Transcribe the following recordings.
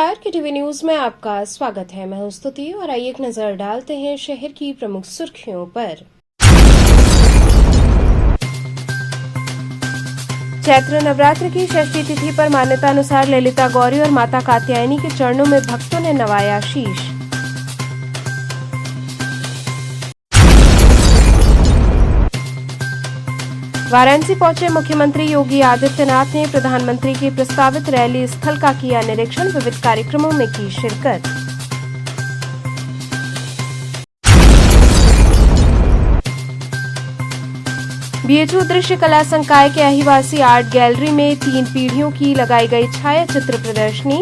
नमस्कार के TV news में आपका स्वागत है। मैं हूं स्तुति और आइए एक नजर डालते हैं शहर की प्रमुख सुर्खियों पर। चैत्र नवरात्र की षष्ठी तिथि पर मान्यतानुसार ललिता गौरी और माता कात्यायनी के चरणों में भक्तों ने नवाया शीश। वाराणसी पहुंचे मुख्यमंत्री योगी आदित्यनाथ ने प्रधानमंत्री की प्रस्तावित रैली स्थल का किया निरीक्षण, विविध कार्यक्रमों में की शिरकत। बीएचयू दृश्य कला संकाय के अहिवासी आर्ट गैलरी में 3 पीढ़ियों की लगाई गई छाया चित्र प्रदर्शनी।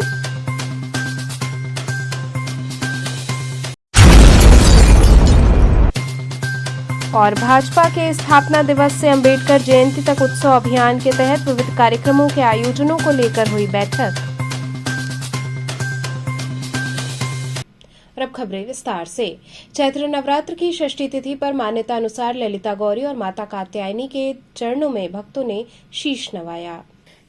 और भाजपा के स्थापना दिवस से अंबेडकर जयंती तक उत्सव अभियान के तहत विविध कार्यक्रमों के आयोजनों को लेकर हुई बैठक। और अब खबरें विस्तार से। चैत्र नवरात्र की षष्ठी तिथि पर मान्यता अनुसार ललिता गौरी और माता कात्यायनी के चरणों में भक्तों ने शीश नवाया।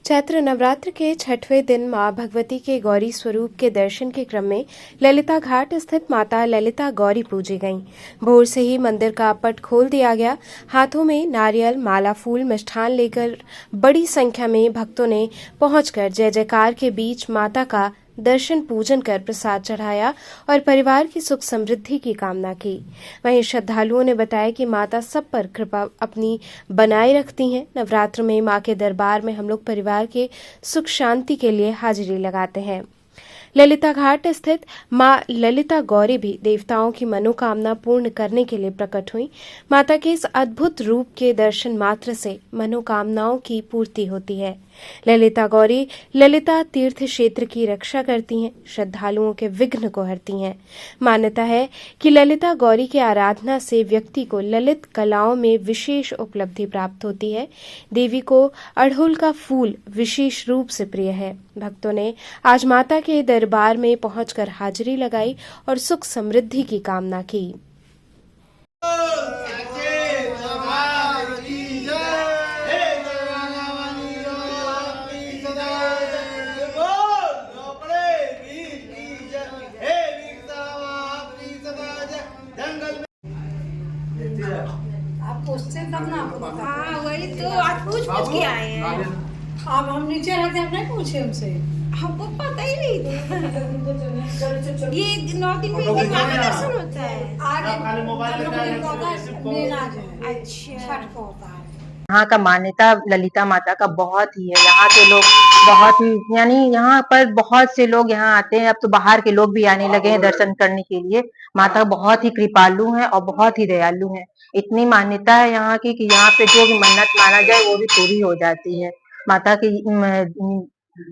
चैत्र नवरात्र के छठवें दिन मां भगवती के गौरी स्वरूप के दर्शन के क्रम में ललिता घाट स्थित माता ललिता गौरी पूजी गईं। भोर से ही मंदिर का पट खोल दिया गया। हाथों में नारियल, माला, फूल, मिष्ठान लेकर बड़ी संख्या में भक्तों ने पहुंचकर जय जयकार के बीच माता का दर्शन पूजन कर प्रसाद चढ़ाया और परिवार की सुख समृद्धि की कामना की। वहीं श्रद्धालुओं ने बताया कि माता सब पर कृपा अपनी बनाए रखती हैं। नवरात्र में मां के दरबार में हम लोग परिवार के सुख शांति के लिए हाजिरी लगाते हैं। ललिता घाट स्थित मां ललिता गौरी भी देवताओं की मनोकामना पूर्ण करने के लिए प्रकट हुई। माता के इस अद्भुत रूप के दर्शन मात्र से मनोकामनाओं की पूर्ति होती है। ललिता गौरी ललिता तीर्थ क्षेत्र की रक्षा करती हैं, श्रद्धालुओं के विघ्न को हरती हैं। मान्यता है कि ललिता गौरी की आराधना से व्यक्ति को ललित कलाओं में विशेष उपलब्धि प्राप्त होती है। देवी को अड़हुल का फूल विशेष रूप से प्रिय है। भक्तों ने आज माता के दरबार में पहुंचकर हाजिरी लगाई और सुख समृद्धि की कामना की। आप पूछते तब ना आपको पता। हाँ वही तो आज पूछ के आए हैं। अब हम नीचे रहते हम नहीं पूछे हमसे, हमको पता ही नहीं था। ये 9 दिन में एक बार दर्शन होता है। आगे हम लोग को लेना जाए। अच्छा छठ को होता है। यहाँ का मान्यता ललिता माता का बहुत ही है। यहाँ के लोग बहुत ही यानी यहाँ पर बहुत से लोग यहाँ आते हैं। अब तो बाहर के लोग भी आने लगे हैं दर्शन करने के लिए। माता बहुत ही कृपालु है और बहुत ही दयालु है। इतनी मान्यता है यहाँ की कि यहाँ पे जो भी मन्नत माना जाए वो भी पूरी हो जाती है। माता की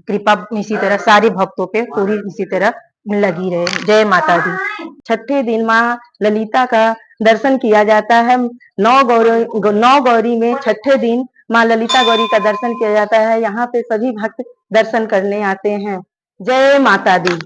कृपा इसी तरह सारे भक्तों पे पूरी इसी तरह लगी रहे। जय माता दी। छठे दिन माँ ललिता का दर्शन किया जाता है। 9 गौरी में छठे दिन माँ ललिता गौरी का दर्शन किया जाता है। यहाँ पे सभी भक्त दर्शन करने आते हैं। जय माता दी।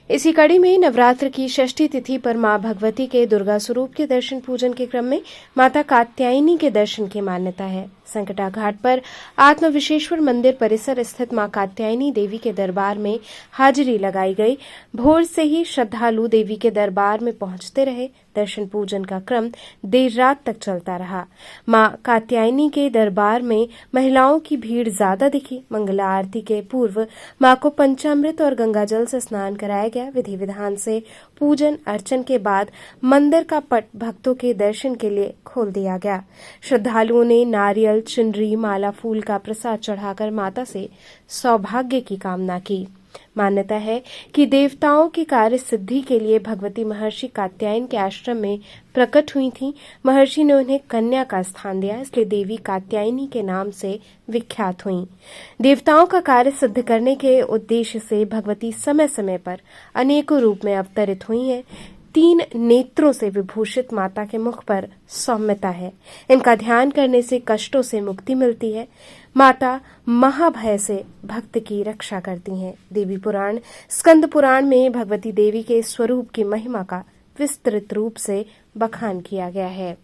इसी कड़ी में नवरात्र की षष्ठी तिथि पर मां भगवती के दुर्गा स्वरूप के दर्शन पूजन के क्रम में माता कात्यायनी के दर्शन की मान्यता है। संकटा घाट पर आत्म विश्वेश्वर मंदिर परिसर स्थित मां कात्यायनी देवी के दरबार में हाजिरी लगाई गई। भोर से ही श्रद्धालु देवी के दरबार में पहुंचते रहे। दर्शन पूजन का क्रम देर रात तक चलता रहा। मां कात्यायनी के दरबार में महिलाओं की भीड़ ज्यादा दिखी। मंगला आरती के पूर्व मां को पंचामृत और गंगाजल से स्नान कराया गया। विधि विधान से पूजन अर्चन के बाद मंदिर का पट भक्तों के दर्शन के लिए खोल दिया गया। श्रद्धालुओं ने नारियल, चुनरी, माला, फूल का प्रसाद चढ़ाकर माता से सौभाग्य की कामना की। मान्यता है कि देवताओं की कार्य सिद्धि के लिए भगवती महर्षि कात्यायन के आश्रम में प्रकट हुई थीं। महर्षि ने उन्हें कन्या का स्थान दिया, इसलिए देवी कात्यायनी के नाम से विख्यात हुईं। देवताओं का कार्य सिद्ध करने के उद्देश्य से भगवती समय समय पर अनेकों रूप में अवतरित हुई हैं। 3 नेत्रों से विभूषित माता के मुख पर सौम्यता है। इनका ध्यान करने से कष्टों से मुक्ति मिलती है। माता महाभय से भक्त की रक्षा करती हैं। देवी पुराण, स्कंद पुराण में भगवती देवी के स्वरूप की महिमा का विस्तृत रूप से बखान किया गया है।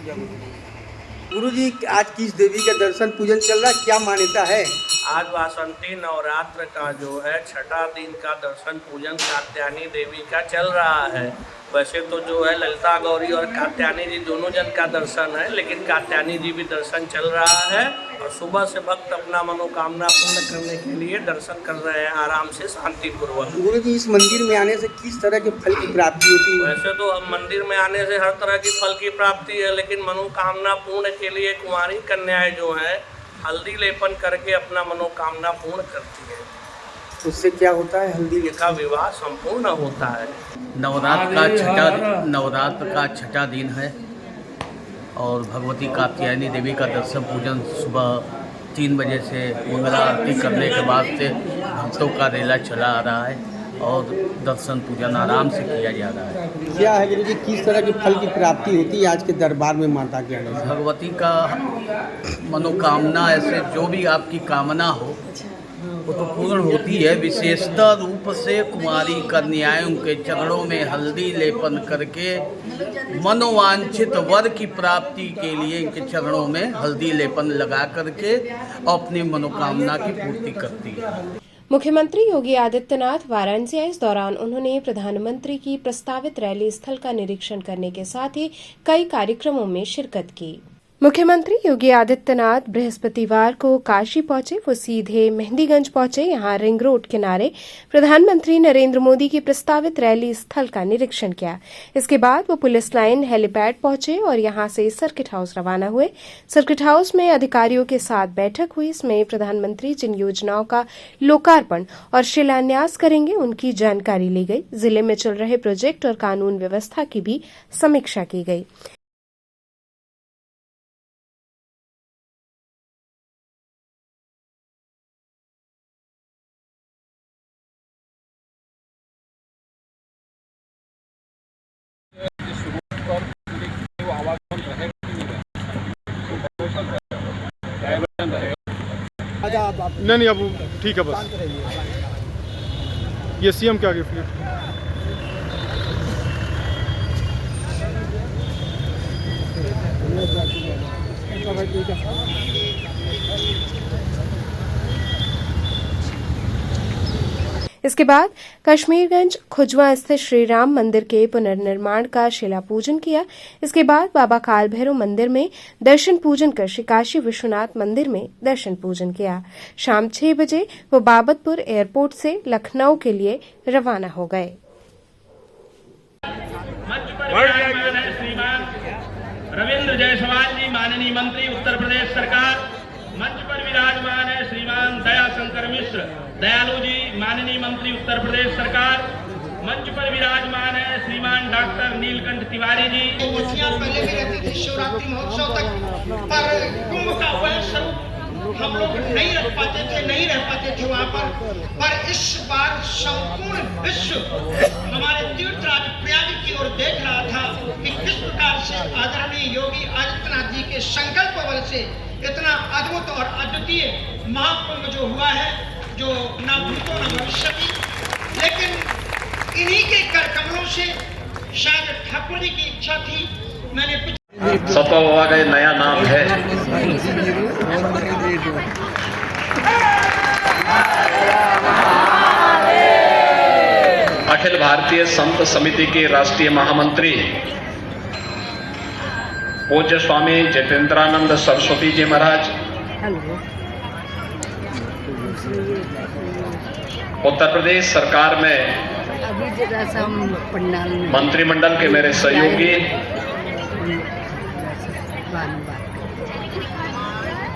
गुरुजी, आज किस देवी का दर्शन पूजन चल रहा है, क्या मान्यता है? आज वासंती नवरात्र का जो है छठा दिन का दर्शन पूजन कात्यायनी देवी का चल रहा है। वैसे तो जो है ललिता गौरी और कात्यायनी जी दोनों जन का दर्शन है, लेकिन कात्यायनी जी भी दर्शन चल रहा है और सुबह से भक्त अपना मनोकामना पूर्ण करने के लिए दर्शन कर रहे हैं आराम से, शांतिपूर्वक। गुरुजी, इस मंदिर में आने से किस तरह के फल की प्राप्ति होती है? वैसे तो हम मंदिर में आने से हर तरह की फल की प्राप्ति है, लेकिन मनोकामना पूर्ण के लिए कुंवारी कन्याएं जो है हल्दी लेपन करके अपना मनोकामना पूर्ण करती है। उससे क्या होता है? हल्दी का विवाह संपूर्ण होता है। नवरात्र का छठा दिन है और भगवती कात्यायनी देवी का दर्शन पूजन सुबह 3 बजे से मंगला आरती करने के बाद से भक्तों का रेला चला आ रहा है और दर्शन पूजन आराम से किया जा रहा है। क्या है गुरुजी, किस तरह के फल की प्राप्ति होती है आज के दरबार में माता के आने से? भगवती का मनोकामना, ऐसे जो भी आपकी कामना हो वो तो पूर्ण होती है। विशेषता रूप से कुमारी कन्याएं उनके चरणों में हल्दी लेपन करके मनोवांछित वर की प्राप्ति के लिए इनके चरणों में हल्दी लेपन लगा करके अपनी मनोकामना की पूर्ति करती है। मुख्यमंत्री योगी आदित्यनाथ वाराणसी आए। इस दौरान उन्होंने प्रधानमंत्री की प्रस्तावित रैली स्थल का निरीक्षण करने के साथ ही कई कार्यक्रमों में शिरकत की। मुख्यमंत्री योगी आदित्यनाथ बृहस्पतिवार को काशी पहुंचे। वो सीधे मेहंदीगंज पहुंचे। यहां रिंग रोड किनारे प्रधानमंत्री नरेंद्र मोदी की प्रस्तावित रैली स्थल का निरीक्षण किया। इसके बाद वो पुलिस लाइन हेलीपैड पहुंचे और यहां से सर्किट हाउस रवाना हुए। सर्किट हाउस में अधिकारियों के साथ बैठक हुई। इसमें प्रधानमंत्री जिन योजनाओं का लोकार्पण और शिलान्यास करेंगे उनकी जानकारी ली गई। जिले में चल रहे प्रोजेक्ट और कानून व्यवस्था की भी समीक्षा की गई। नहीं अब ठीक है, बस ये सीएम के आगे फिर इसके बाद कश्मीरगंज खुजवा स्थित श्री राम मंदिर के पुनर्निर्माण का शिलापूजन किया। इसके बाद बाबा काल भैरव मंदिर में दर्शन पूजन कर श्री काशी विश्वनाथ मंदिर में दर्शन पूजन किया। शाम 6 बजे वो बाबतपुर एयरपोर्ट से लखनऊ के लिए रवाना हो गए। रविंद्र जायसवाल जी, माननीय मंत्री उत्तर प्रदेश सरकार। मंच पर विराजमान है श्रीमान दयाशंकर मिश्र दयालु जी, माननीय मंत्री उत्तर प्रदेश सरकार। मंच पर विराजमान है श्रीमान डॉक्टर नीलकंठ तिवारी जी। मूर्तियां पहले भी रहती थी शिवरात्रि महोत्सव तक, पर कुंभ का वह स्वरूप हम लोग नहीं रह पाते थे वहाँ पर इस बार संपूर्ण विश्व हमारे तीर्थराज प्रयाग की ओर देख रहा था कि किस प्रकार से आदरणीय योगी आदित्यनाथ जी के संकल्प बल से इतना अद्भुत और अद्वितीय महाकुंभ जो हुआ है, जो न भूतो न भविष्य की, लेकिन इन्हीं के कर कमलों से शायद ठाकुर जी की इच्छा थी। मैंने सतो बाबा का नया नाम है। अखिल भारतीय संत समिति के राष्ट्रीय महामंत्री पूज्य स्वामी जितेंद्रानंद सरस्वती जी महाराज, उत्तर प्रदेश सरकार में मंत्रिमंडल के मेरे सहयोगी,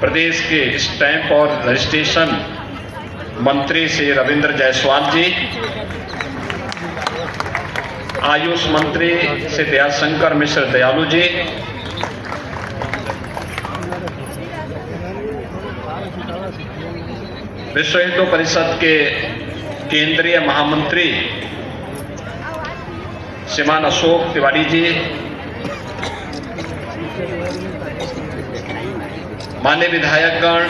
प्रदेश के स्टैंप और रजिस्ट्रेशन मंत्री श्री रविंद्र जायसवाल जी, आयुष मंत्री श्री दयाशंकर मिश्र दयालु जी, विश्व हिंदू परिषद के केंद्रीय महामंत्री श्रीमान अशोक तिवारी जी, माननीय विधायकगण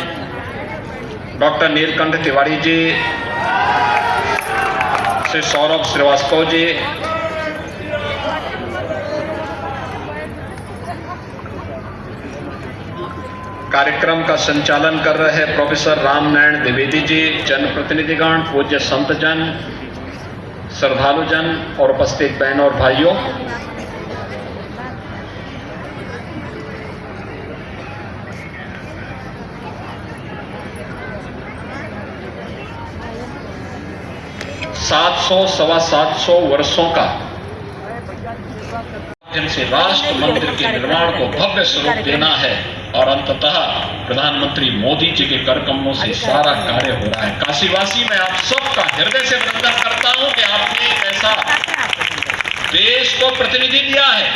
डॉक्टर नीलकंठ तिवारी जी, श्री सौरभ श्रीवास्तव जी, कार्यक्रम का संचालन कर रहे प्रोफेसर रामनारायण द्विवेदी जी, जनप्रतिनिधिगण, पूज्य संतजन, श्रद्धालुजन और उपस्थित बहनों और भाइयों, सवा 700 वर्षों का जिनसे राष्ट्र मंदिर के निर्माण को भव्य स्वरूप देना है और अंततः प्रधानमंत्री मोदी जी के कर कमलों से सारा कार्य हो रहा है। काशीवासी, मैं आप सबका हृदय से वंदन करता हूं कि आपने एक ऐसा देश को प्रतिनिधि दिया है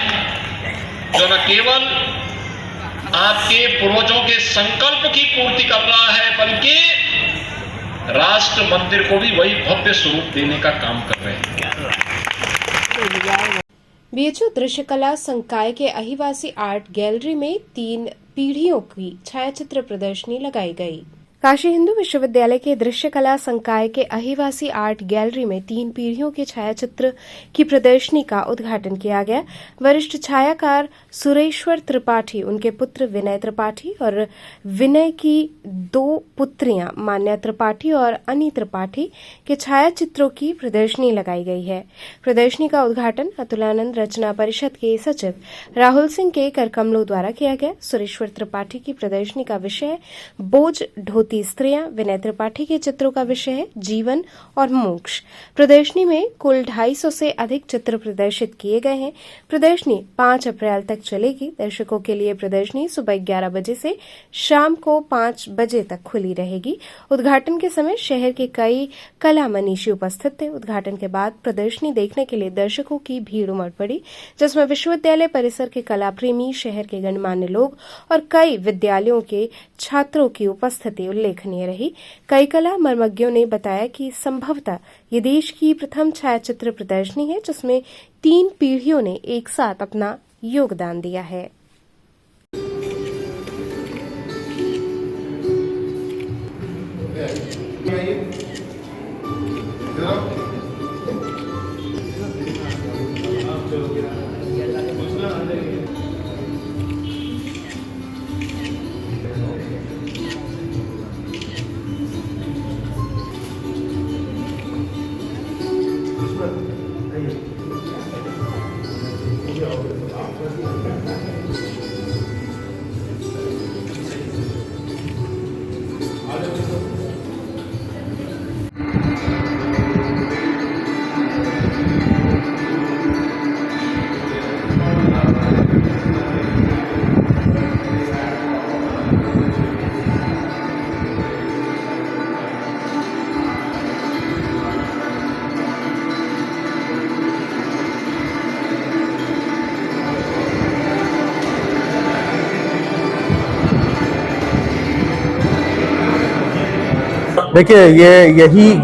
जो न केवल आपके पूर्वजों के संकल्प की पूर्ति कर रहा है, बल्कि राष्ट्र मंदिर को भी वही भव्य स्वरूप देने का काम कर रहे हैं। बीएचयू दृश्यकला संकाय के अहिवासी आर्ट गैलरी में 3 पीढ़ियों की छायाचित्र प्रदर्शनी लगाई गई। काशी हिंदू विश्वविद्यालय के दृश्यकला संकाय के अहिवासी आर्ट गैलरी में 3 पीढ़ियों के छायाचित्र की प्रदर्शनी का उद्घाटन किया गया। वरिष्ठ छायाकार सुरेश्वर त्रिपाठी, उनके पुत्र विनय त्रिपाठी और विनय की 2 पुत्रियां मान्या त्रिपाठी और अनी त्रिपाठी के छायाचित्रों की प्रदर्शनी लगाई गई है। प्रदर्शनी का उद्घाटन अतुलानंद रचना परिषद के सचिव राहुल सिंह के करकमलों द्वारा किया गया। सुरेश्वर त्रिपाठी की प्रदर्शनी का विषय बोझ ढोती स्त्रियां, विनय त्रिपाठी के चित्रों का विषय है जीवन और मोक्ष। प्रदर्शनी में कुल 250 से अधिक चित्र प्रदर्शित किए गए हैं। प्रदर्शनी 5 अप्रैल तक चलेगी। दर्शकों के लिए प्रदर्शनी सुबह 11 बजे से शाम को 5 बजे तक खुली रहेगी। उद्घाटन के समय शहर के कई कला मनीषी उपस्थित थे। उद्घाटन के बाद प्रदर्शनी देखने के लिए दर्शकों की भीड़ उमड़ पड़ी, जिसमें विश्वविद्यालय परिसर के कला प्रेमी, शहर के गणमान्य लोग और कई विद्यालयों के छात्रों की उपस्थिति उल्लेखनीय रही। कई कला मर्मज्ञों ने बताया कि संभवतः ये देश की प्रथम छायाचित्र प्रदर्शनी है जिसमें 3 पीढ़ियों ने एक साथ अपना योगदान दिया है। देखिए,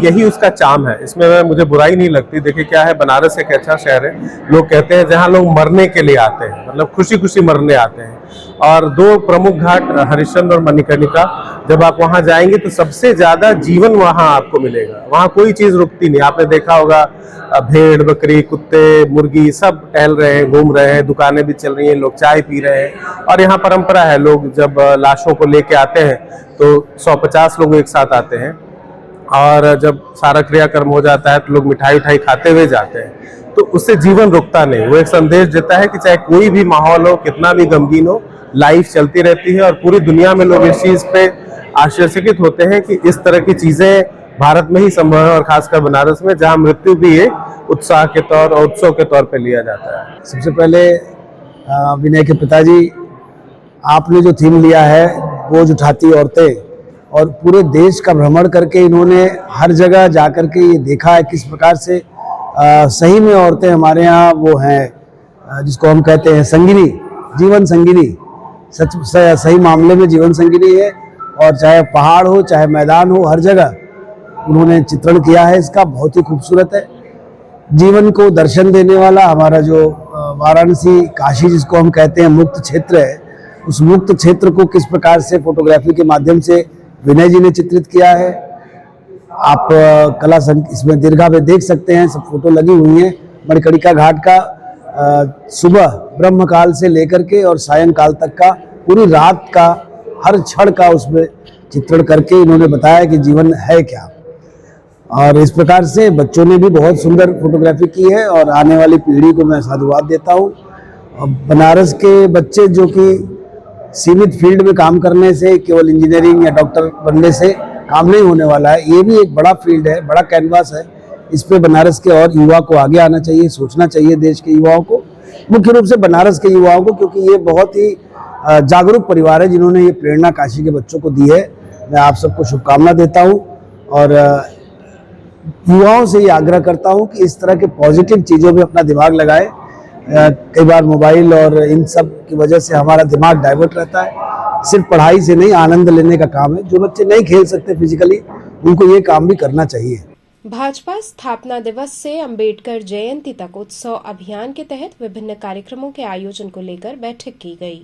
यही उसका चाम है। इसमें मुझे बुराई नहीं लगती। देखिए क्या है, बनारस एक अच्छा शहर है। लोग कहते हैं जहाँ लोग मरने के लिए आते हैं, मतलब खुशी खुशी मरने आते हैं। और 2 प्रमुख घाट हरिश्चंद्र और मणिकर्णिका, जब आप वहाँ जाएंगे तो सबसे ज्यादा जीवन वहाँ आपको मिलेगा। वहाँ कोई चीज रुकती नहीं। आपने देखा होगा भेड़, बकरी, कुत्ते, मुर्गी सब टहल रहे हैं, घूम रहे हैं, दुकानें भी चल रही हैं, लोग चाय पी रहे हैं। और यहाँ परंपरा है, लोग जब लाशों को लेके आते हैं तो 150 लोग एक साथ आते हैं और जब सारा क्रियाकर्म हो जाता है तो लोग मिठाई उठाई खाते हुए जाते हैं। तो उससे जीवन रुकता नहीं। वो एक संदेश देता है कि चाहे कोई भी माहौल हो, कितना भी गमगीन हो, लाइफ चलती रहती है। और पूरी दुनिया में लोग इस चीज पे आश्चर्यचकित होते हैं कि इस तरह की चीजें भारत में ही संभव है, और खासकर बनारस में, जहाँ मृत्यु भी एक उत्साह के तौर और उत्सव के तौर पे लिया जाता है। सबसे पहले विनय के पिताजी, आपने जो थीम लिया है बोझ उठाती औरतें, और पूरे देश का भ्रमण करके इन्होंने हर जगह जा कर के ये देखा है किस प्रकार से सही में औरतें हमारे यहाँ वो हैं जिसको हम कहते हैं संगिनी, जीवन संगिनी, सही मामले में जीवन संगिनी है। और चाहे पहाड़ हो, चाहे मैदान हो, हर जगह उन्होंने चित्रण किया है। इसका बहुत ही खूबसूरत है। जीवन को दर्शन देने वाला हमारा जो वाराणसी, काशी जिसको हम कहते हैं मुक्त क्षेत्र है, उस मुक्त क्षेत्र को किस प्रकार से फोटोग्राफी के माध्यम से विनय जी ने चित्रित किया है। आप कला इसमें दीर्घा में देख सकते हैं, सब फोटो लगी हुई हैं। मणिकर्णिका घाट का सुबह ब्रह्मकाल से लेकर के और सायंकाल तक का, पूरी रात का हर क्षण का उसमें चित्रण करके इन्होंने बताया कि जीवन है क्या। और इस प्रकार से बच्चों ने भी बहुत सुंदर फोटोग्राफी की है और आने वाली पीढ़ी को मैं साधुवाद देता हूँ। बनारस के बच्चे जो कि सीमित फील्ड में काम करने से, केवल इंजीनियरिंग या डॉक्टर बनने से काम नहीं होने वाला है, ये भी एक बड़ा फील्ड है, बड़ा कैनवास है। इस पे बनारस के और युवा को आगे आना चाहिए, सोचना चाहिए देश के युवाओं को, मुख्य रूप से बनारस के युवाओं को, क्योंकि ये बहुत ही जागरूक परिवार है जिन्होंने ये प्रेरणा काशी के बच्चों को दी है। मैं आप सबको शुभकामना देता हूँ और युवाओं से ये आग्रह करता हूँ कि इस तरह के पॉजिटिव चीज़ों में अपना दिमाग लगाए। कई बार मोबाइल और इन सब की वजह से हमारा दिमाग डाइवर्ट रहता है। सिर्फ पढ़ाई से नहीं, आनंद लेने का काम है। जो बच्चे नहीं खेल सकते फिजिकली, उनको ये काम भी करना चाहिए। भाजपा स्थापना दिवस से अंबेडकर जयंती तक उत्सव अभियान के तहत विभिन्न कार्यक्रमों के आयोजन को लेकर बैठक की गई।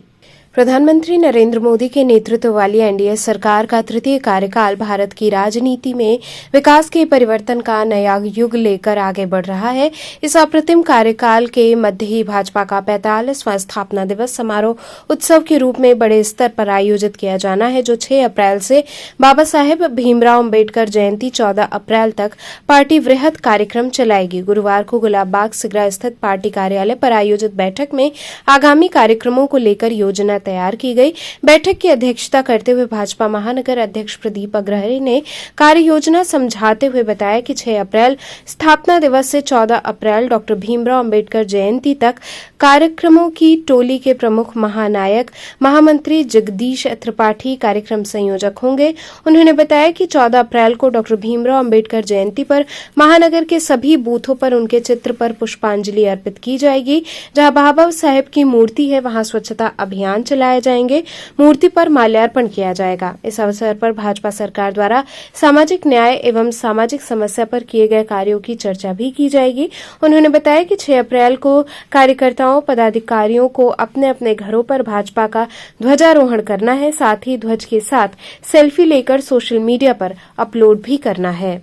प्रधानमंत्री नरेंद्र मोदी के नेतृत्व वाली एनडीए सरकार का तृतीय कार्यकाल भारत की राजनीति में विकास के परिवर्तन का नया युग लेकर आगे बढ़ रहा है। इस अप्रतिम कार्यकाल के मध्य ही भाजपा का 45वां स्थापना दिवस समारोह उत्सव के रूप में बड़े स्तर पर आयोजित किया जाना है, जो 6 अप्रैल से बाबा साहेब भीमराव अंबेडकर जयंती 14 अप्रैल तक पार्टी वृहद कार्यक्रम चलाएगी। गुरुवार को गुलाब बाग सिगरा स्थित पार्टी कार्यालय पर आयोजित बैठक में आगामी कार्यक्रमों को लेकर योजना तैयार की गई। बैठक की अध्यक्षता करते हुए भाजपा महानगर अध्यक्ष प्रदीप अग्रहरी ने कार्य योजना समझाते हुए बताया कि 6 अप्रैल स्थापना दिवस से 14 अप्रैल डॉक्टर भीमराव अंबेडकर जयंती तक कार्यक्रमों की टोली के प्रमुख महानायक महामंत्री जगदीश त्रिपाठी कार्यक्रम संयोजक होंगे। उन्होंने बताया कि 14 अप्रैल को डॉक्टर भीमराव अंबेडकर जयंती पर महानगर के सभी बूथों पर उनके चित्र पर पुष्पांजलि अर्पित की जाएगी। जहां बाबा साहेब की मूर्ति है, वहां स्वच्छता अभियान चलाए जाएंगे, मूर्ति पर माल्यार्पण किया जाएगा। इस अवसर पर भाजपा सरकार द्वारा सामाजिक न्याय एवं सामाजिक समस्या पर किए गए कार्यों की चर्चा भी की जाएगी। उन्होंने बताया कि 6 अप्रैल को कार्यकर्ताओं पदाधिकारियों को अपने अपने घरों पर भाजपा का ध्वजारोहण करना है, साथ ही ध्वज के साथ सेल्फी लेकर सोशल मीडिया पर अपलोड भी करना है।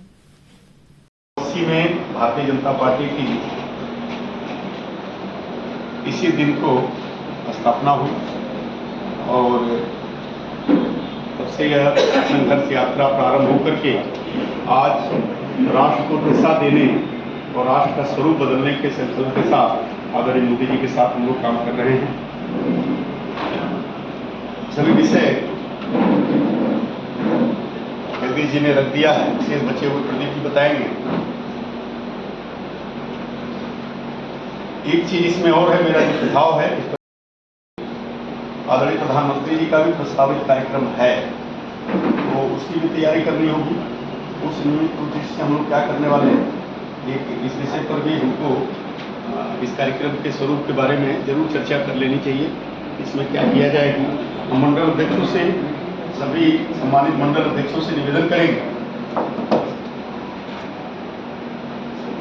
इसी में भारतीय जनता पार्टी की इसी दिन को स्थापना हुई और तब से यह संघर्ष यात्रा प्रारंभ होकर के आज राष्ट्र को दिशा देने और राष्ट्र का स्वरूप बदलने के संकल्प के साथ आदरणीय मोदी जी के साथ हम लोग काम कर रहे हैं। सभी विषय जगदीश जी ने रख दिया है, शेष बचे हुए प्रदीप जी बताएंगे। एक चीज इसमें और है, मेरा जो सुझाव है, आदरणीय प्रधानमंत्री जी का भी प्रस्तावित कार्यक्रम है, तो उसकी भी तैयारी करनी होगी। उस निमित्त उद्देश्य से हम लोग क्या करने वाले हैं, इस विषय पर भी हमको इस कार्यक्रम के स्वरूप के बारे में जरूर चर्चा कर लेनी चाहिए। इसमें क्या किया जाएगा, हम मंडल अध्यक्षों से, सभी सम्मानित मंडल अध्यक्षों से निवेदन करेंगे।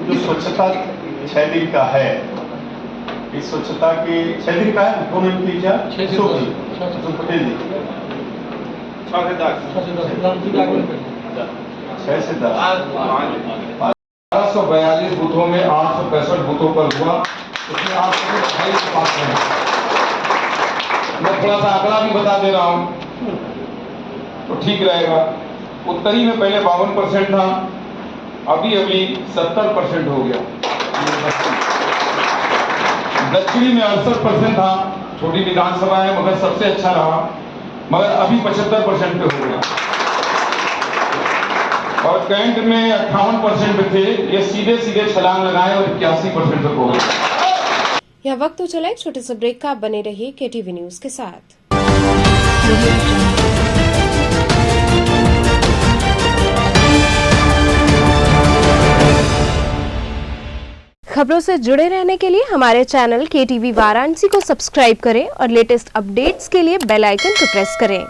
जो स्वच्छता 6 दिन का है, इस स्वच्छता के 6 दिन का है, कौन है 6 पटेल जी 6 से 10 1242 बूथों में 865 बूथों पर हुआ, उसमें आप पास हैं। मैं थोड़ा सा आंकड़ा भी बता दे रहा हूँ तो ठीक रहेगा। उत्तरी में पहले 52% था, अभी 70% हो गया। दक्षिणी में 68% था, छोटी विधानसभा है मगर सबसे अच्छा रहा, मगर अभी 75% पे हो गया। और कैंट में 58% पे थे, ये सीधे सीधे छलांग लगाए और 81% तक हो गए। यह वक्त तो चला एक छोटे से ब्रेक का, बने रहिए केटीवी न्यूज के साथ। खबरों से जुड़े रहने के लिए हमारे चैनल केटीवी वाराणसी को सब्सक्राइब करें और लेटेस्ट अपडेट्स के लिए बेल आइकन को प्रेस करें।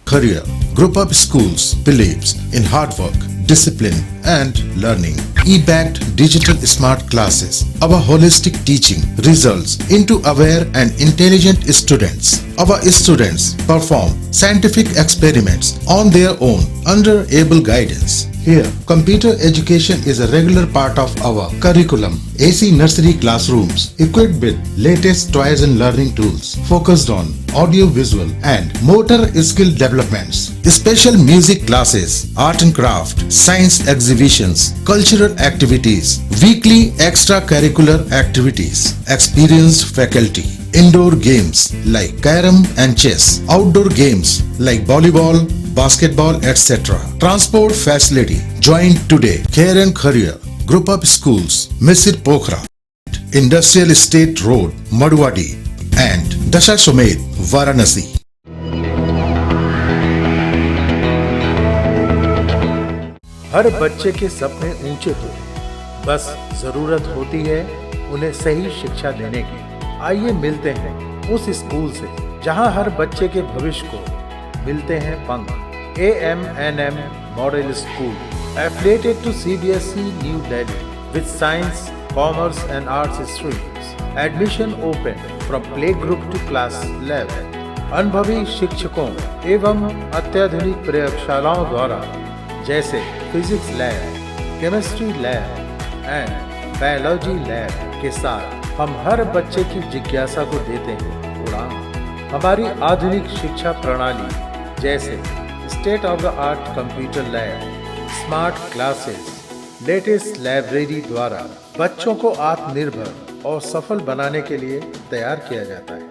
Career Group of Schools believes in hard work, discipline and learning. E-backed digital smart classes. Our holistic teaching results into aware and intelligent students. Our students perform scientific experiments on their own under able guidance. Here, computer education is a regular part of our curriculum. AC nursery classrooms equipped with latest toys and learning tools focused on audio-visual and motor skill developments. Special music classes, art and craft, science exhibitions, cultural activities, weekly extracurricular activities, experienced faculty, indoor games like carom and chess, outdoor games like volleyball, basketball, etc. Transport facility. Join today. Khair and Kharia Group of Schools, Misir Pokhara, Industrial Estate Road, Madwadi, and Dashasomed, Varanasi. हर बच्चे के सपने ऊंचे तो बस जरूरत होती है उन्हें सही शिक्षा देने की। आइए मिलते हैं उस स्कूल से जहां हर बच्चे के भविष्य को मिलते हैं पंख। AMNM Model School, affiliated to CBSE New Delhi, with science, commerce and arts streams. Admission open from playgroup to class 11. अनुभवी शिक्षकों एवं अत्याधुनिक प्रयोगशालाओं द्वारा जैसे physics lab, chemistry lab and biology lab के साथ हम हर बच्चे की जिज्ञासा को देते हैं उड़ान। हमारी आधुनिक शिक्षा प्रणाली जैसे state of the art computer lab, smart classes, latest library द्वारा बच्चों को आत्मनिर्भर और सफल बनाने के लिए तैयार किया जाता है।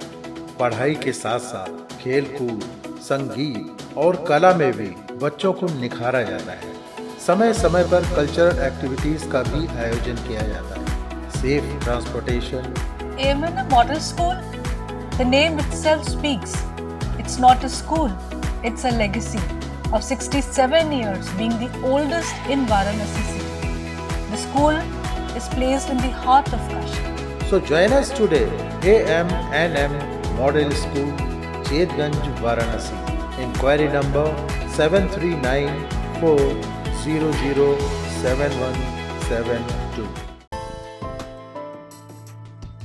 पढ़ाई के साथ साथ खेल कूद, संगीत और कला में भी बच्चों को निखारा जाता है। समय समय पर कल्चरल एक्टिविटीज का भी आयोजन किया जाता है। Safe transportation. AMNM Model School, the name itself speaks. It's not a school, it's a legacy of 67 years being the oldest in Varanasi city. The school is placed in the heart of Kashi. So join us today, AMNM Model School, Chetganj, Varanasi. Inquiry number 7394007172.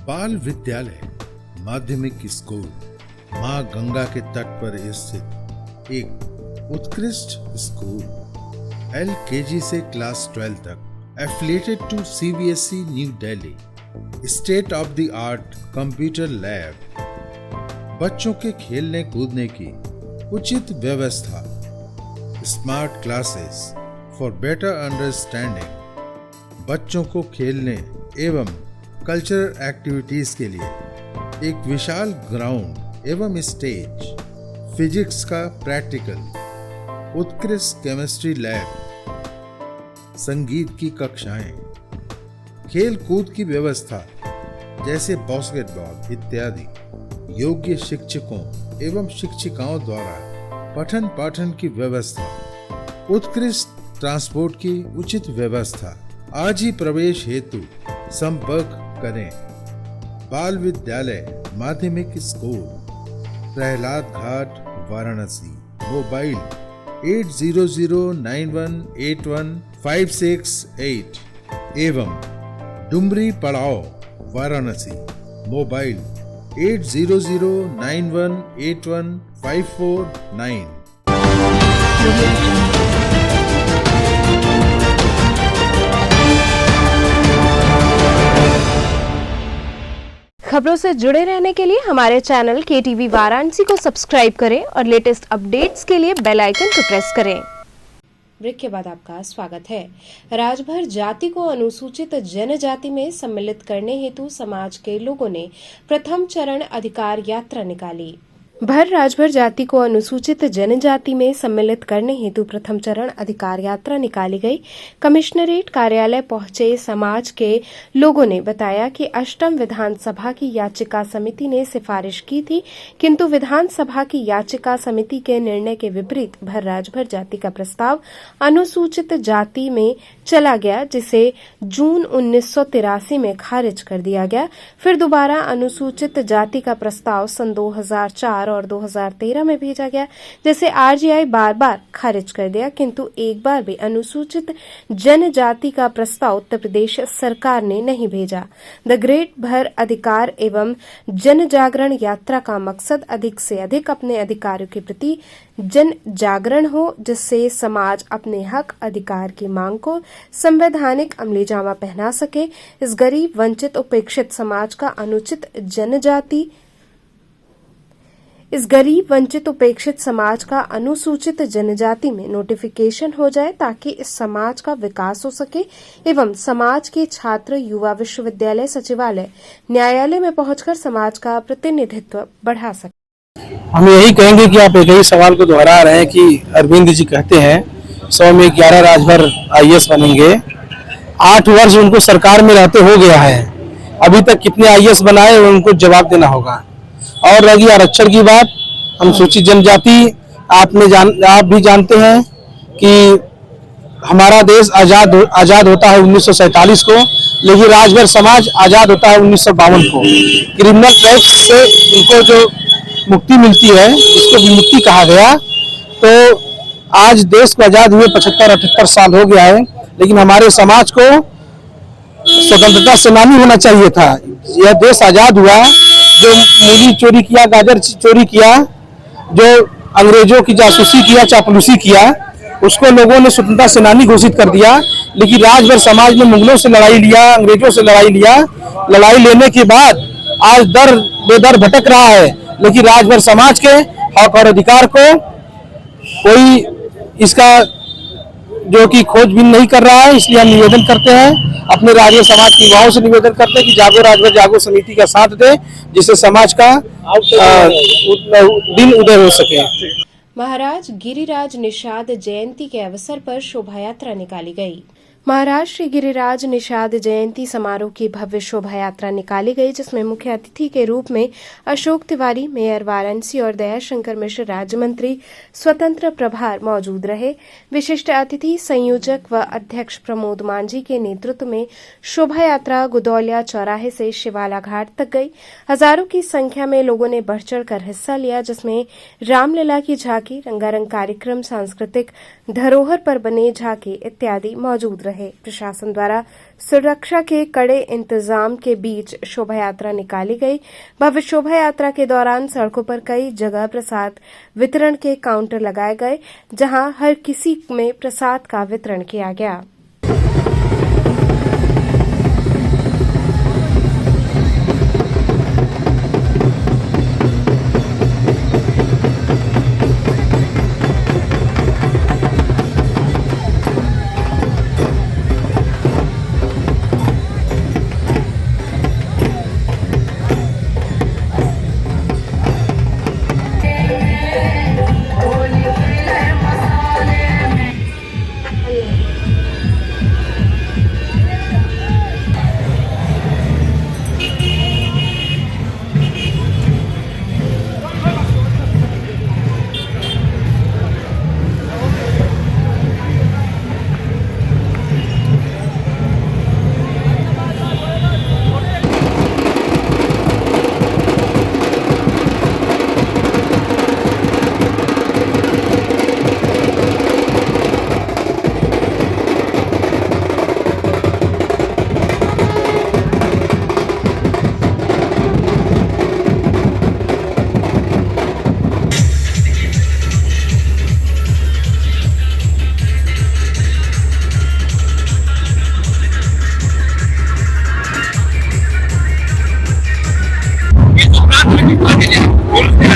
बाल विद्यालय माध्यमिक school मां गंगा के तट पर स्थित एक उत्कृष्ट स्कूल। LKG से क्लास 12 तक affiliated to CBSE new Delhi, state of the art computer lab, बच्चों के खेलने कूदने की उचित व्यवस्था, smart classes for better understanding, बच्चों को खेलने एवं कल्चरल एक्टिविटीज के लिए एक विशाल ग्राउंड एवं स्टेज, फिजिक्स का प्रैक्टिकल, उत्कृष्ट केमिस्ट्री लैब, संगीत की कक्षाएं, खेल कूद की व्यवस्था जैसे बास्केटबॉल इत्यादि, योग्य शिक्षकों एवं शिक्षिकाओं द्वारा पठन पाठन की व्यवस्था, उत्कृष्ट ट्रांसपोर्ट की उचित व्यवस्था। आज ही प्रवेश हेतु संपर्क करें। बाल विद्यालय माध्यमिक स्कूल, प्रहलाद घाट, वाराणसी। मोबाइल 8009181568 एवं डुमरी पड़ाव, वाराणसी। मोबाइल 8009181549। खबरों से जुड़े रहने के लिए हमारे चैनल KTV वाराणसी को सब्सक्राइब करें और लेटेस्ट अपडेट्स के लिए बेल आइकन को प्रेस करें। ब्रेक के बाद आपका स्वागत है। राजभर जाति को अनुसूचित जनजाति में सम्मिलित करने हेतु समाज के लोगों ने प्रथम चरण अधिकार यात्रा निकाली। भर राजभर जाति को अनुसूचित जनजाति में सम्मिलित करने हेतु प्रथम चरण अधिकार यात्रा निकाली गई। कमिश्नरेट कार्यालय पहुंचे समाज के लोगों ने बताया कि अष्टम विधानसभा की याचिका समिति ने सिफारिश की थी, किंतु विधानसभा की याचिका समिति के निर्णय के विपरीत भर राजभर जाति का प्रस्ताव अनुसूचित जाति में चला गया, जिसे जून 1983 में खारिज कर दिया गया। फिर दोबारा अनुसूचित जाति का प्रस्ताव सन 2004 और 2013 में भेजा गया, जिसे आरजीआई बार बार खारिज कर दिया, किंतु एक बार भी अनुसूचित जनजाति का प्रस्ताव उत्तर प्रदेश सरकार ने नहीं भेजा। द ग्रेट भर अधिकार एवं जन जागरण यात्रा का मकसद अधिक से अधिक अपने अधिकारों के प्रति जन जागरण हो, जिससे समाज अपने हक अधिकार की मांग को संवैधानिक अमलीजामा पहना सके। इस गरीब वंचित उपेक्षित समाज का अनुचित जनजाति इस गरीब वंचित उपेक्षित समाज का अनुसूचित जनजाति में नोटिफिकेशन हो जाए, ताकि इस समाज का विकास हो सके एवं समाज के छात्र, युवा, विश्वविद्यालय, सचिवालय, न्यायालय में पहुंचकर समाज का प्रतिनिधित्व बढ़ा सके। हम यही कहेंगे कि आप एक ही सवाल को दोहरा रहे हैं कि अरविंद जी कहते हैं 100 में 11 राजभर आईएएस बनेंगे। 8 वर्ष उनको सरकार में रहते हो गया है, अभी तक कितने आईएएस बनाए उनको जवाब देना होगा। और रही आरक्षण की बात, अनुसूचित जनजाति आप भी जानते हैं कि हमारा देश आजाद होता है 1947 को, लेकिन राजभर समाज आजाद होता है 1952 को। क्रिमिनल टैक्स से इनको जो मुक्ति मिलती है, जिसको विमुक्ति कहा गया, तो आज देश को आजाद हुए 75-78 साल हो गया है, लेकिन हमारे समाज को स्वतंत्रता सेनानी होना चाहिए था। यह देश आजाद हुआ, जो मूली चोरी किया, गाजर चोरी किया, जो अंग्रेजों की जासूसी किया, चापलूसी किया, उसको लोगों ने स्वतंत्रता सेनानी घोषित कर दिया। लेकिन राजभर समाज ने मुगलों से लड़ाई लिया, अंग्रेजों से लड़ाई लिया। लड़ाई लेने के बाद आज दर बेदर भटक रहा है, लेकिन राजभर समाज के हक और अधिकार को कोई इसका जो कि खोजबीन नहीं कर रहा है। इसलिए हम निवेदन करते हैं, अपने राजभर समाज की युवाओं से निवेदन करते हैं कि जागो राजभर जागो समिति का साथ दे, जिससे समाज का दिन उदय हो सके। महाराज गिरिराज निषाद जयंती के अवसर पर शोभा यात्रा निकाली गई। महाराज श्री गिरिराज निषाद जयंती समारोह की भव्य शोभा यात्रा निकाली गई, जिसमें मुख्य अतिथि के रूप में अशोक तिवारी, मेयर वाराणसी और दयाशंकर मिश्र, राज्य मंत्री स्वतंत्र प्रभार मौजूद रहे। विशिष्ट अतिथि संयोजक व अध्यक्ष प्रमोद मांझी के नेतृत्व में शोभा यात्रा गुदौलिया चौराहे से शिवाला घाट तक गई। हजारों की संख्या में लोगों ने बढ़ चढ़कर हिस्सा लिया, जिसमें रामलीला की झांकी, रंगारंग कार्यक्रम, सांस्कृतिक धरोहर पर बने झांकी इत्यादि मौजूद रहे। प्रशासन द्वारा सुरक्षा के कड़े इंतजाम के बीच शोभा यात्रा निकाली गई। भव्य शोभा यात्रा के दौरान सड़कों पर कई जगह प्रसाद वितरण के काउंटर लगाए गए, जहां हर किसी में प्रसाद का वितरण किया गया।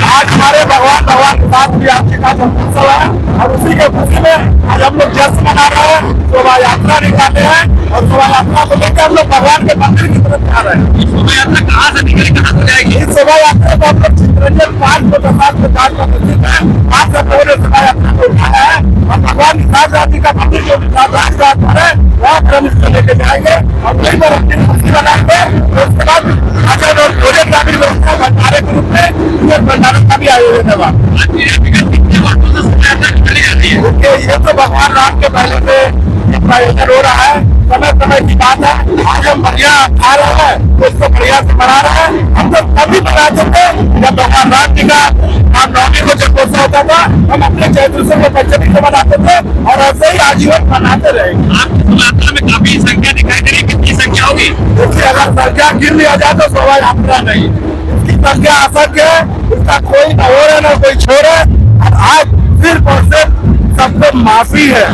आज हमारे भगवान के साथ भी आपके साथ उत्सव है और उसी के खुशी में आज हम लोग जश्न मना रहे हैं, शोभा यात्रा निकाले हैं और शोभा यात्रा को लेकर हम लोग भगवान के मंदिर की तरफ जा रहे हैं। शोभा यात्रा कहाँ से निकली, कहाँ से जाएगी? इस शोभा यात्रा को हम लोग चित्रंजन पार्क को प्रसाद प्रकाश का मंदिर है, वहाँ से पूरे शोभा यात्रा को उठाया है और भगवान की साथ का मंदिर जो राजघाट पर है वहाँ पर हम इसको लेके जाएंगे और वहीं पर अपनी खुशी बनाएंगे। उसके बाद भजन और भोजन का भी व्यवस्था भंडारे के रूप में भंडारण का भी आयोजन होगा। ये तो भगवान राम के पहले से आयोजन हो रहा है। समय समय की बात है। आज हम बढ़िया खा रहे हैं, उसको बढ़िया से बना रहे हैं। हम तो तभी बनाते थे जब भगवान राम जी का राम नवमी को जब कोसा होता था, हम अपने चैत्र में पंचमी को बनाते थे और ऐसे ही आजीवन बनाते रहेंगे। आपकी यात्रा में काफी संख्या दिखाई दे रही है, कितनी संख्या होगी? देखिए, अगर संख्या गिन लिया जाए तो शोभा यात्रा नहीं, इसकी संख्या असंख्य है, इसका कोई न हो रहा न कोई छोड़े। और आज सिर्फ और सिर्फ सबको माफी है,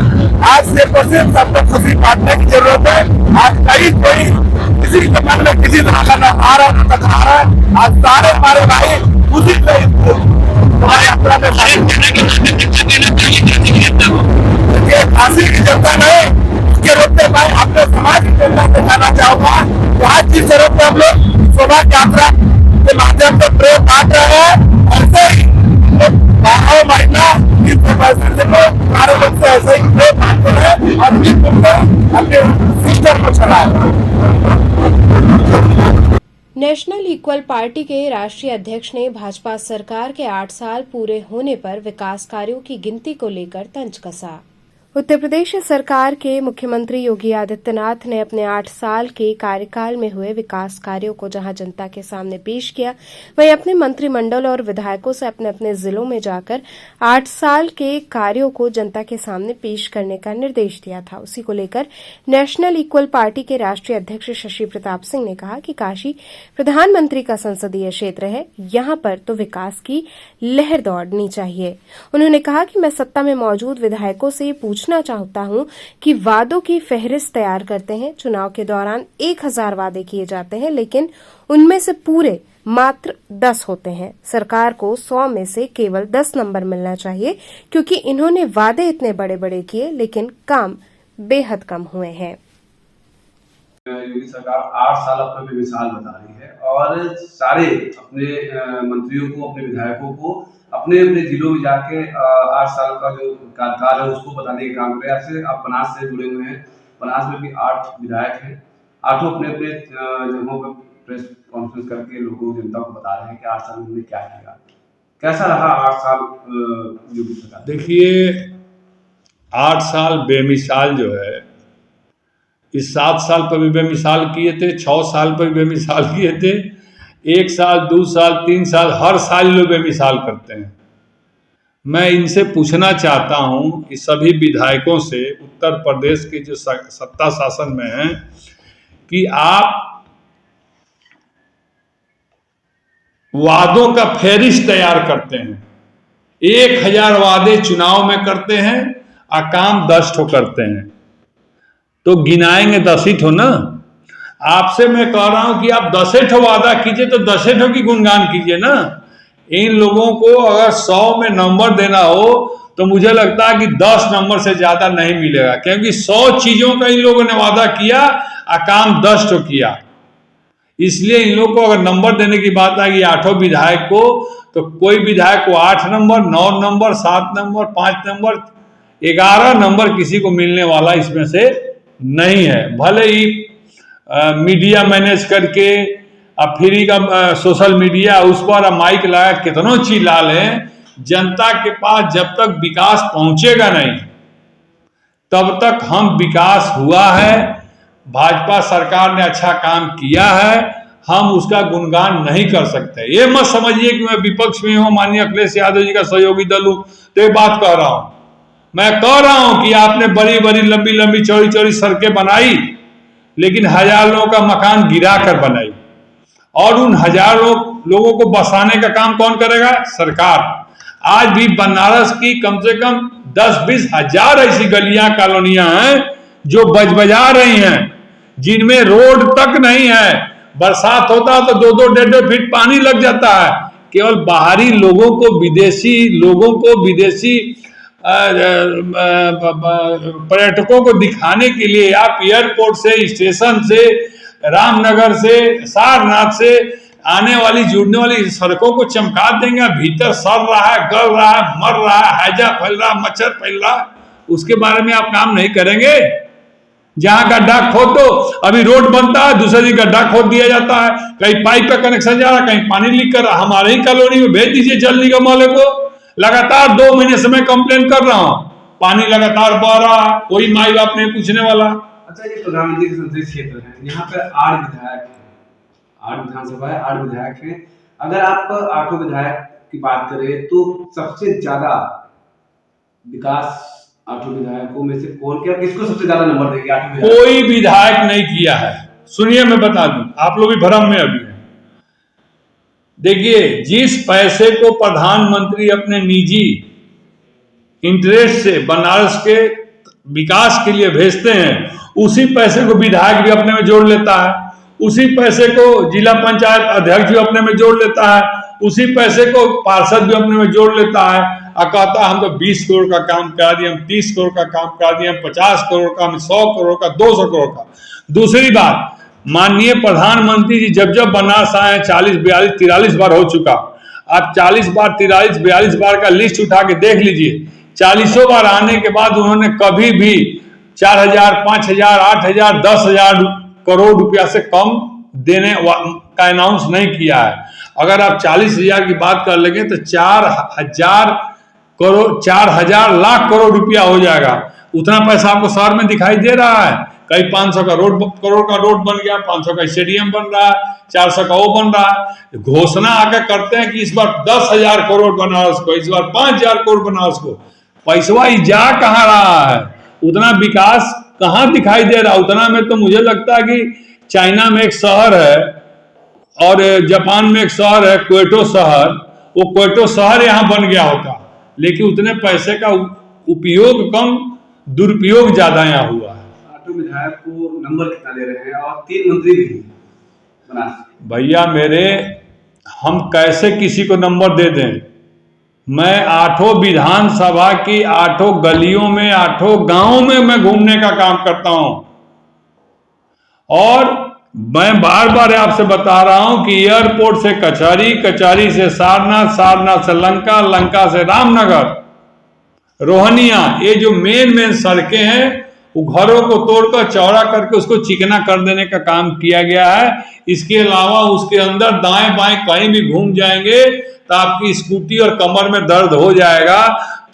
आज सिर्फ और सिर्फ सबको खुशी बांटने की जरूरत है। आज कहीं कोई किसी के मन में किसी तरह का न आ रहा न तक आ रहा है। आज सारे हमारे भाई खुशी से हमारे यात्रा में फांसी की जनता नहीं, उसके रूप में मैं अपने समाज की जनता से कहना चाहूंगा कि आज जिस तरह से हम लोग शोभा यात्रा के माध्यम से प्रेम बांट रहे हैं, ऐसे ही 12 महीना इस पैसे से लोग सारे लोग से ऐसे ही प्रेम बांटते रहे और अपने सिस्टम को चलाए। नेशनल इक्वल पार्टी के राष्ट्रीय अध्यक्ष ने भाजपा सरकार के 8 साल पूरे होने पर विकास कार्यों की गिनती को लेकर तंज कसा। उत्तर प्रदेश सरकार के मुख्यमंत्री योगी आदित्यनाथ ने अपने 8 साल के कार्यकाल में हुए विकास कार्यों को जहां जनता के सामने पेश किया, वहीं अपने मंत्रिमंडल और विधायकों से अपने अपने जिलों में जाकर 8 साल के कार्यों को जनता के सामने पेश करने का निर्देश दिया था। उसी को लेकर नेशनल इक्वल पार्टी के राष्ट्रीय अध्यक्ष शशि प्रताप सिंह ने कहा कि काशी प्रधानमंत्री का संसदीय क्षेत्र है, यहां पर तो विकास की लहर दौड़नी चाहिए। उन्होंने कहा कि मैं सत्ता में मौजूद विधायकों से पूछना चाहता हूं कि वादों की फहरिस्त तैयार करते हैं। चुनाव के दौरान 1000 वादे किए जाते हैं, लेकिन उनमें से पूरे मात्र 10 होते हैं। सरकार को 100 में से केवल 10 नंबर मिलना चाहिए, क्योंकि इन्होंने वादे इतने बड़े बड़े किए लेकिन काम बेहद कम हुए हैं। योगी सरकार 8 साल अपना बेमिसाल बता रही है और सारे अपने मंत्रियों को, अपने विधायकों को अपने अपने जिलों में जाके 8 साल का जो कार्यकाल है उसको बताने का काम कर रहे हैं। ऐसे आप बनास से जुड़े हुए हैं, बनास में भी 8 विधायक हैं, 8 अपने अपने जगहों पर प्रेस कॉन्फ्रेंस करके लोगों जनता को बता रहे हैं कि 8 साल में उन्होंने क्या किया। कैसा रहा 8 साल योगी सरकार? देखिए, 8 साल बेमिसाल जो है, इस 7 साल पर भी बेमिसाल किए थे, 6 साल पर भी बेमिसाल किए थे, 1 साल 2 साल 3 साल हर साल लोग बेमिसाल करते हैं। मैं इनसे पूछना चाहता हूं कि सभी विधायकों से, उत्तर प्रदेश के जो सत्ता शासन में हैं, कि आप वादों का फहरिस्त तैयार करते हैं। 1000 वादे चुनाव में करते हैं और काम 10 ठो करते हैं, तो गिनाएंगे 10 ही ठो ना। आपसे मैं कह रहा हूं कि आप 10 ठो वादा कीजिए तो 10 ठो की गुणगान कीजिए ना। इन लोगों को अगर 100 में नंबर देना हो तो मुझे लगता है कि 10 नंबर से ज्यादा नहीं मिलेगा, क्योंकि 100 चीजों का इन लोगों ने वादा किया और काम 10 ठो किया। इसलिए इन लोगों को अगर नंबर देने की बात आएगी 8 विधायक को, तो कोई विधायक को 8 number, 9 number, 7 number, 5 number, 11 number किसी को मिलने वाला इसमें से नहीं है। भले ही मीडिया मैनेज करके अब फ्री का सोशल मीडिया उस पर माइक लगा कितनों चिल्ला लें, जनता के पास जब तक विकास पहुंचेगा नहीं तब तक हम विकास हुआ है, भाजपा सरकार ने अच्छा काम किया है, हम उसका गुणगान नहीं कर सकते। ये मत समझिए कि मैं विपक्ष में हूं, माननीय अखिलेश यादव जी का सहयोगी दल हूं तो ये बात कह रहा हूं। मैं कह रहा हूं कि आपने बड़ी बड़ी लंबी लंबी चौड़ी चौड़ी सड़कें बनाई, लेकिन 1000 लोगों का मकान गिरा कर बनाई, और उन 1000 लोगों को बसाने का काम कौन करेगा? सरकार। आज भी बनारस की कम से कम 10-20 हजार ऐसी गलियां, कॉलोनियां हैं जो बजा रही हैं, जिनमें रोड तक नहीं है। बरसात होता है तो 2-2, 1.5 फीट पानी लग जाता है। केवल बाहरी लोगों को, विदेशी लोगों को, विदेशी पर्यटकों को दिखाने के लिए आप एयरपोर्ट से, स्टेशन से, रामनगर से, सारनाथ से आने वाली, जुड़ने वाली सड़कों को चमका देंगे। भीतर सड़ रहा है, गल रहा है, मर रहा है, हैजा फैल रहा, मच्छर फैल रहा, उसके बारे में आप काम नहीं करेंगे? जहां गड्ढा खोद दो, अभी रोड बनता है, दूसरे दिन गड्ढा खोद दिया जाता है, कहीं पाइप का कनेक्शन जा रहा है, कहीं पानी लीक कर रहा। हमारे ही कॉलोनी में भेज दीजिए जल निगम वाले को। लगातार 2 महीने से मैं कंप्लेन कर रहा हूं, पानी लगातार बह रहा, कोई माई बाप नहीं पूछने वाला। अच्छा, ये प्रधानमंत्री के संसदीय क्षेत्र है, यहाँ पे 8 विधायक हैं, 8 विधानसभा है, 8 विधायक हैं। अगर आप 8 विधायक की बात करें तो सबसे ज्यादा विकास 8 विधायकों में से कौन क्या, किसको सबसे ज्यादा नंबर देंगे? 8 विधायक कोई विधायक नहीं किया है। सुनिए, मैं बता दूं, आप लोग भी भ्रम में अभी हैं। देखिए, जिस पैसे को प्रधानमंत्री अपने निजी इंटरेस्ट से बनारस के विकास के लिए भेजते हैं, उसी पैसे को विधायक भी अपने में जोड़ लेता है, उसी पैसे को जिला पंचायत अध्यक्ष भी अपने में जोड़ लेता है, उसी पैसे को पार्षद भी अपने में जोड़ लेता है और कहता है हम तो 20 करोड़ का काम करा दिए, हम 30 करोड़ का काम करा दिए, हम 50 करोड़ का, हम 100 करोड़ का, 200 करोड़ का। दूसरी बात, माननीय प्रधानमंत्री जी जब जब बनारस आए 40, 42, 43 बार हो चुका। आप 40 बार, 43, 42 बार का लिस्ट उठा के देख लीजिए। 40 बार आने के बाद उन्होंने कभी भी 4000, 5000, 8000, 10,000 करोड़ रुपया से कम देने का अनाउंस नहीं किया है। अगर आप 40,000 की बात कर लेंगे तो 4,000 करोड़, 4,000 लाख करोड़ रुपया हो जाएगा। उतना पैसा आपको शहर में दिखाई दे रहा है? कहीं 500 का करोड़ का रोड बन गया, 500 का स्टेडियम बन रहा है, 400 का वो बन रहा है। घोषणा आके करते हैं कि इस बार 10,000 करोड़ बनारस को, इस बार 5,000 करोड़ बनारस को। पैसवा जा कहाँ रहा है? उतना विकास कहाँ दिखाई दे रहा? उतना में तो मुझे लगता है कि चाइना में एक शहर है और जापान में एक शहर है, क्वेटो शहर, वो क्वेटो शहर यहाँ बन गया होता, लेकिन उतने पैसे का उपयोग कम, दुरुपयोग ज्यादा यहाँ हुआ है। 8 विधायक को नंबर कितना दे रहे हैं और 3 मंत्री भी हैं? भैया मेरे, हम कैसे किसी को नंबर दे दें? मैं 8 विधानसभा की 8 गलियों में, 8 गांवों में मैं घूमने का काम करता हूं और मैं बार बार आपसे बता रहा हूं कि एयरपोर्ट से कचहरी, कचहरी से सारनाथ, सारनाथ से लंका, लंका से रामनगर, रोहनिया, ये जो मेन सड़कें हैं वो घरों को तोड़कर चौड़ा करके उसको चिकना कर देने का काम किया गया है। इसके अलावा उसके अंदर दाएं बाएं कहीं भी घूम जाएंगे तो आपकी स्कूटी और कमर में दर्द हो जाएगा।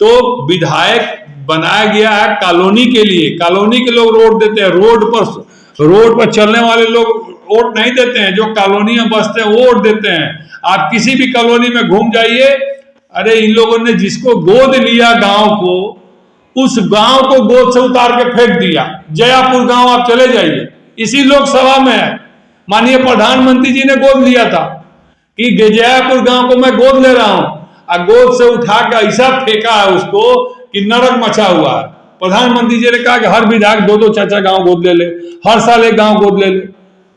तो विधायक बनाया गया है कॉलोनी के लिए। कॉलोनी के लोग वोट देते हैं, रोड पर चलने वाले लोग वोट नहीं देते हैं। जो कॉलोनी में बसते हैं वो वोट देते हैं। आप किसी भी कॉलोनी में घूम जाइए, अरे इन लोगों ने जिसको गोद लिया गांव को, उस गांव को गोद से उतार के फेंक दिया। जयापुर गांव आप चले जाइए, इसी लोकसभा में है, माननीय प्रधानमंत्री जी ने गोद लिया था कि जयापुर गांव को मैं गोद ले रहा हूं, और गोद से उठा के ऐसा फेंका है उसको कि नरक मचा हुआ है। प्रधानमंत्री जी ने कहा कि हर विधायक 2-2 चाचा गांव गोद ले ले, हर साल एक गांव गोद ले ले।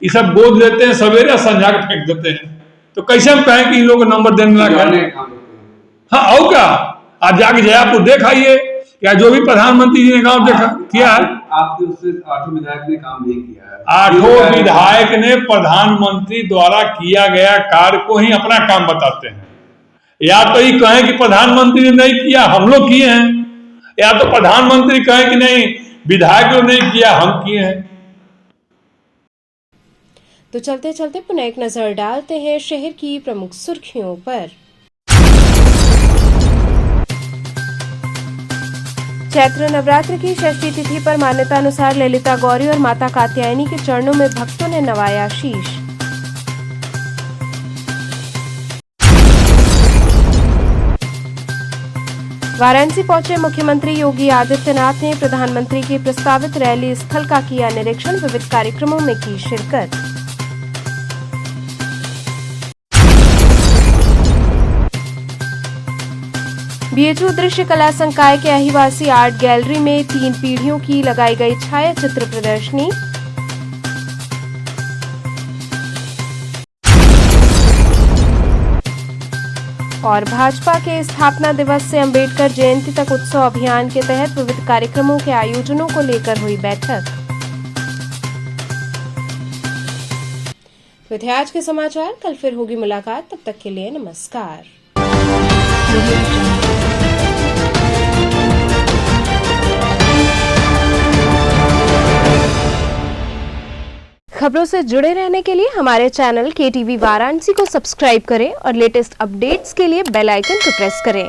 ये सब गोद लेते हैं, सवेरे संझा के फेंक देते हैं। तो कैसे हम कहें कि इन लोगों को नंबर देने लगा? हाँ, और क्या, आप जाके जयापुर देखाइए, क्या जो भी प्रधानमंत्री जी ने गांव देखा किया है? आपके उससे 8 विधायक ने काम नहीं किया है। 8 विधायक ने प्रधानमंत्री द्वारा किया गया कार्य को ही अपना काम बताते हैं। या तो ये कहें कि प्रधानमंत्री ने नहीं किया, हम लोग किए हैं, या तो प्रधानमंत्री कहें कि नहीं विधायकों ने नहीं किया, हम किए हैं। तो चलते चलते पुनः एक नजर डालते हैं शहर की प्रमुख सुर्खियों पर। चैत्र नवरात्र की षष्ठी तिथि पर मान्यता अनुसार ललिता गौरी और माता कात्यायनी के चरणों में भक्तों ने नवाया शीश। वाराणसी पहुंचे मुख्यमंत्री योगी आदित्यनाथ ने प्रधानमंत्री की प्रस्तावित रैली स्थल का किया निरीक्षण, विविध कार्यक्रमों में की शिरकत। बीएचयू दृश्य कला संकाय के अहिवासी आर्ट गैलरी में 3 पीढ़ियों की लगाई गई छाया चित्र प्रदर्शनी। और भाजपा के स्थापना दिवस से अंबेडकर जयंती तक उत्सव अभियान के तहत विविध कार्यक्रमों के आयोजनों को लेकर हुई बैठक। तो थे आज के समाचार, कल फिर होगी मुलाकात, तब तक के लिए नमस्कार। खबरों से जुड़े रहने के लिए हमारे चैनल KTV वाराणसी को सब्सक्राइब करें और लेटेस्ट अपडेट्स के लिए बेल आइकन को प्रेस करें।